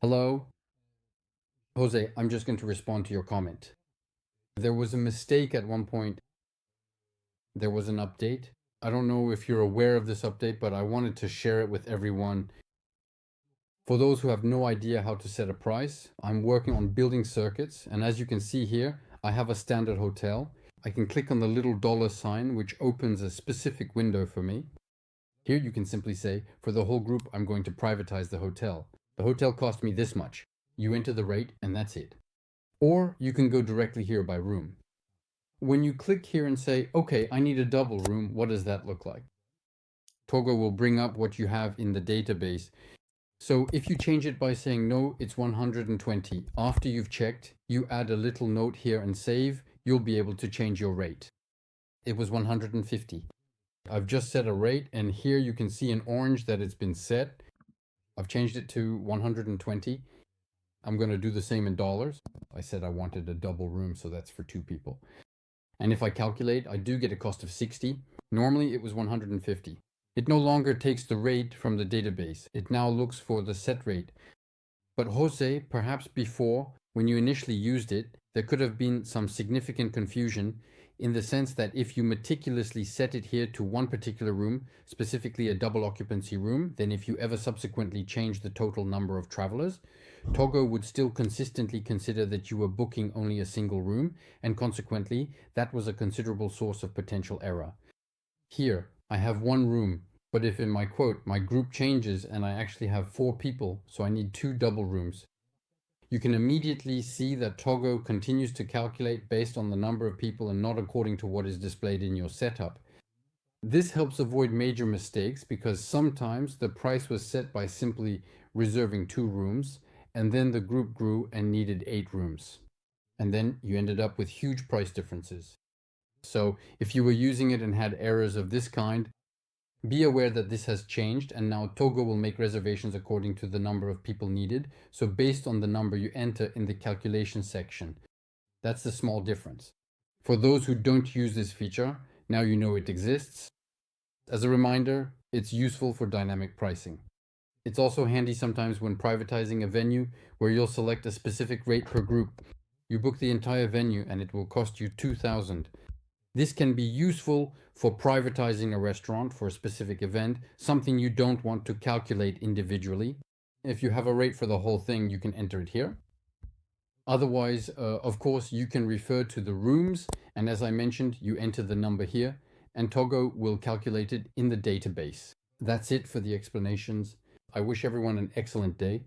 Hello, Jose, I'm just going to respond to your comment. There was a mistake at one point. There was an update. I don't know if you're aware of this update, but I wanted to share it with everyone. For those who have no idea how to set a price, I'm working on building circuits, and as you can see here, I have a standard hotel. I can click on the little dollar sign, which opens a specific window for me. Here you can simply say, for the whole group, I'm going to privatize the hotel. The hotel cost me this much. You enter the rate, and that's it. Or you can go directly here by room. When you click here and say, okay, I need a double room, what does that look like? Togo will bring up what you have in the database. So if you change it by saying, no, it's 120, after you've checked, you add a little note here and save, you'll be able to change your rate. It was 150. I've just set a rate, and here you can see in orange that it's been set. I've changed it to 120. I'm going to do the same in dollars. I said I wanted a double room, so that's for 2 people. And if I calculate, I do get a cost of 60. Normally it was 150. It no longer takes the rate from the database. It now looks for the set rate. But Jose, perhaps before, when you initially used it, there could have been some significant confusion in the sense that if you meticulously set it here to one particular room, specifically a double occupancy room, then if you ever subsequently change the total number of travelers, Togo would still consistently consider that you were booking only a single room, and consequently, that was a considerable source of potential error. Here, I have one room, but if in my quote, my group changes and I actually have 4 people, so I need 2 double rooms, you can immediately see that Togo continues to calculate based on the number of people and not according to what is displayed in your setup. This helps avoid major mistakes because sometimes the price was set by simply reserving 2 rooms, and then the group grew and needed 8 rooms. And then you ended up with huge price differences. So if you were using it and had errors of this kind, be aware that this has changed, and now Togo will make reservations according to the number of people needed, so based on the number you enter in the calculation section. That's the small difference. For those who don't use this feature, now you know it exists. As a reminder, it's useful for dynamic pricing. It's also handy sometimes when privatizing a venue where you'll select a specific rate per group. You book the entire venue and it will cost you 2,000. This can be useful for privatizing a restaurant for a specific event, something you don't want to calculate individually. If you have a rate for the whole thing, you can enter it here. Otherwise, of course, you can refer to the rooms, and as I mentioned, you enter the number here, and Togo will calculate it in the database. That's it for the explanations. I wish everyone an excellent day.